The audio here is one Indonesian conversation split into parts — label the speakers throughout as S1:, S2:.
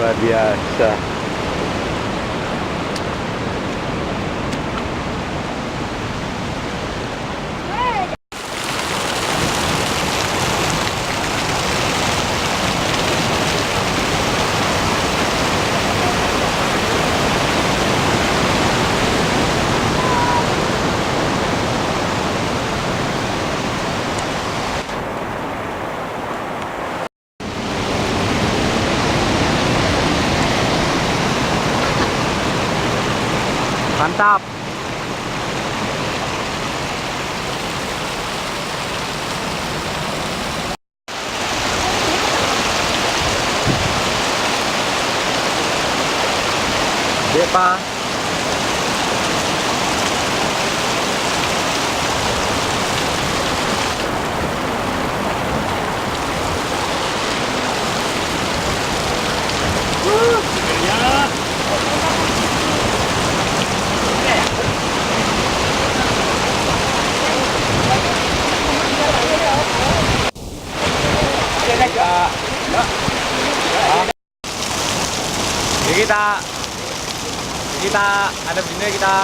S1: luar biasa. Mantap. Pak. Kita ada sini, kita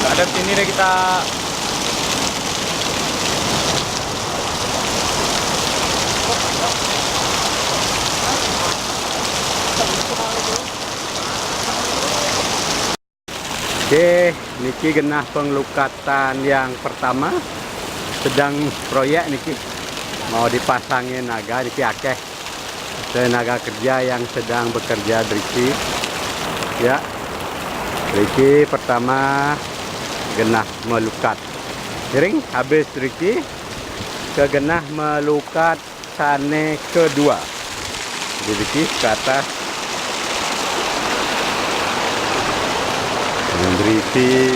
S1: ada sini deh kita. Oke, niki genah pengelukatan yang pertama sedang proyek niki mau dipasangin naga niki akeh tenaga kerja yang sedang bekerja driki ya. Driki pertama genah melukat miring, habis driki ke genah melukat sane kedua. Driki ke atas Driki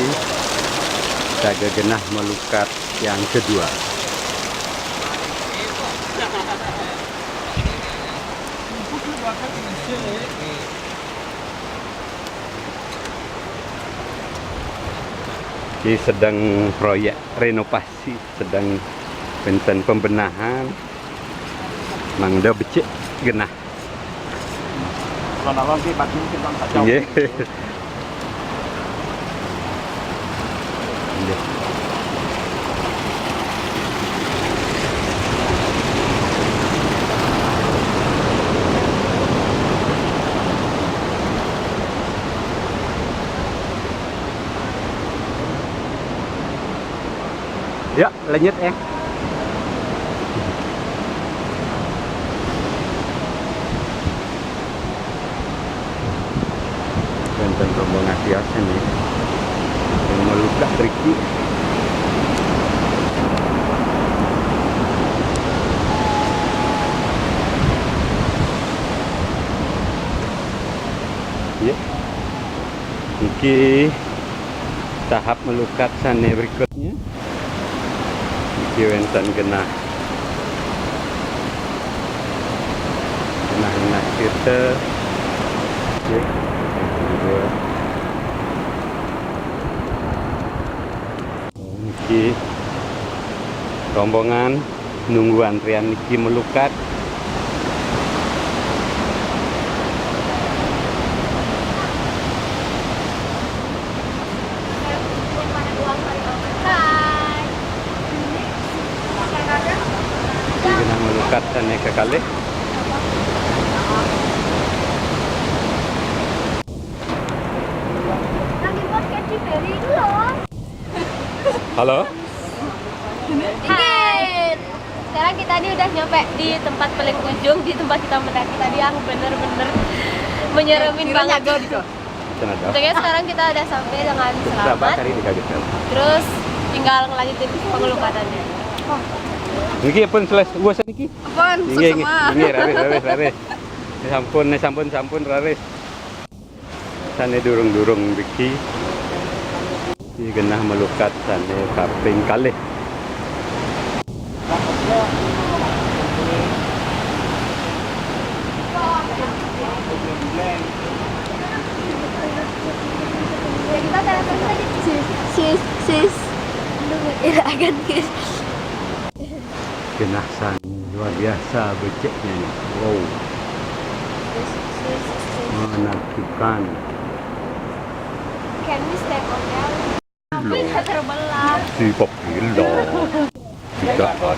S1: jaga genah melukat yang kedua. Ini sedang proyek renovasi, sedang benten pembenahan. Mang udah becek genah.
S2: Kalau nanti pagi mungkin bang tak jauh.
S1: Ya, lanjut ya. Benten rombongan biasa nih yang melukat Ricky. Ya, Ricky tahap melukat sana berikutnya. Ricky wenten genah kita. Oke, yang kedua. Niki rombongan nunggu antrian Niki melukat. Niki melukat dan ke kali. Halo.
S3: Hai. Sekarang kita ini udah nyampe di tempat paling ujung, di tempat kita mendaki tadi yang bener-bener menyeremin banget. Oke, sekarang kita udah sampai dengan selamat. Terus tinggal ngelanjutin pengelukatannya.
S1: Niki pun selesai uasan niki.
S3: Apaan?
S1: Ini raris. Sampun raris. Sana durung Niki. Ini genah melukat sana kaping kalih.
S3: Kita telepon lagi sis. Akan guys.
S1: Genah sana luar biasa beceknya nih. Wow. Menakjubkan.
S3: Can we stay hotel?
S1: Loh.
S3: Bisa terbelah.
S1: Si Popilo. Tidak ada.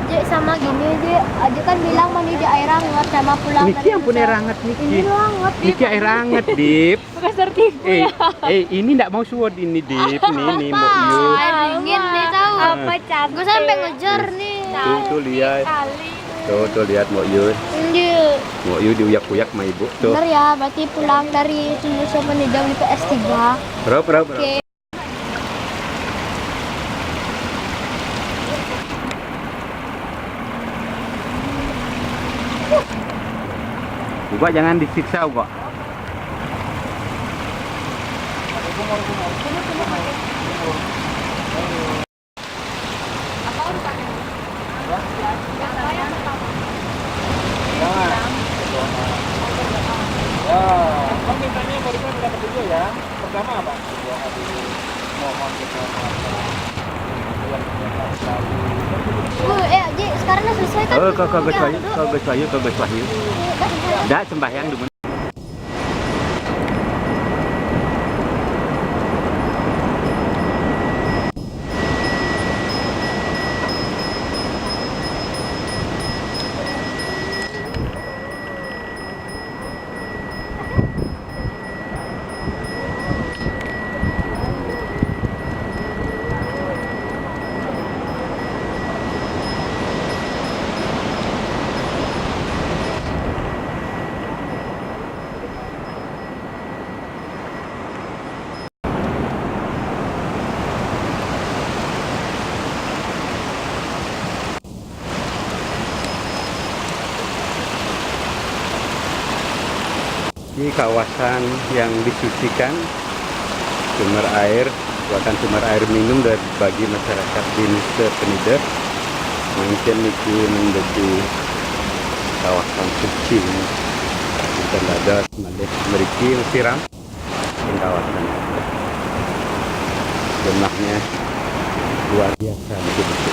S3: Jek sama gini Jek, Aja kan bilang mandi di air hangat sama pulang
S1: Niki yang punya air hangat Niki.
S3: Ini hangat
S1: Niki air hangat Dip.
S3: Bekas tertipu ya.
S1: Ini ndak mau suod ini Dip. Nih mau you.
S3: Air dingin nih tahu. Apa cantik. Gue sampai ngejar nih.
S1: Tuh lihat. Tuh lihat mau you.
S3: Iya.
S1: Mau you diuyak-uyak sama ibu tuh.
S3: Bener ya, berarti pulang dari Indonesia menidang di PS3.
S1: Berapa?
S3: Oke.
S1: Gua jangan disiksa kok.
S2: Mintanya barusan dapat video ya. Pertama apa? Mohon kita
S3: Ji, sekarang udah selesai kan?
S1: Kagak wahyu. Dah sembahyang dulu. Di kawasan yang disucikan sumber air, buatan sumber air minum dari bagi masyarakat di Nusa Penida. Mungkin itu menjadi kawasan suci ini. Bukan ada memiliki siram di kawasan itu. Jumlahnya luar biasa begitu.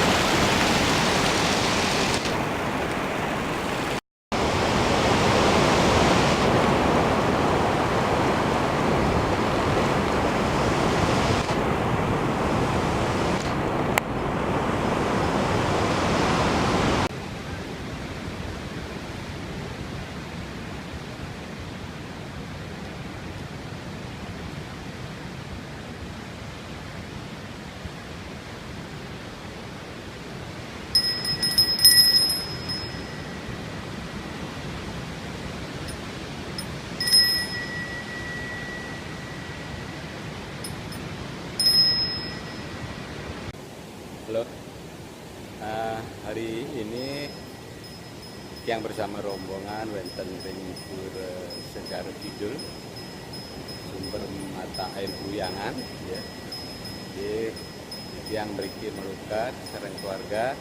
S1: Halo, hari ini yang bersama rombongan wonten ing Segara Kidul, sumber mata air Buyangan, ya. Jadi yang mriki melukat sareng keluarga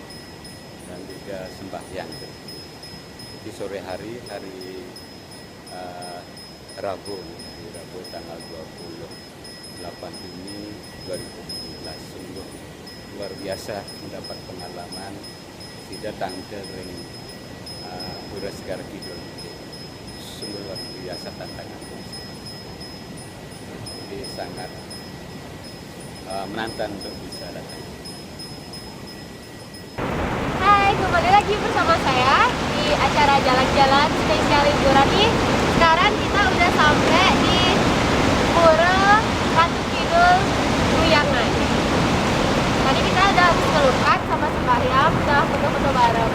S1: dan juga sembahyang. Di sore hari Rabu tanggal 28 Juni 2017, sungguh luar biasa mendapat pengalaman tidak tangkel Pura Segara Kidul. Sungguh luar biasa tantangan. Jadi sangat menantang untuk bisa datang.
S3: Hai, kembali lagi bersama saya di acara jalan-jalan spesial liburan nih. Sekarang kita udah sampai di Pura Ratu Kidul Buyangan. Tadi kita udah habis ngelukat sama sembahyang, udah foto-foto bareng.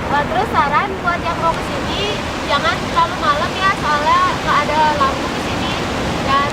S3: Terus saran buat yang mau kesini jangan terlalu malam ya, soalnya nggak ada lampu di sini dan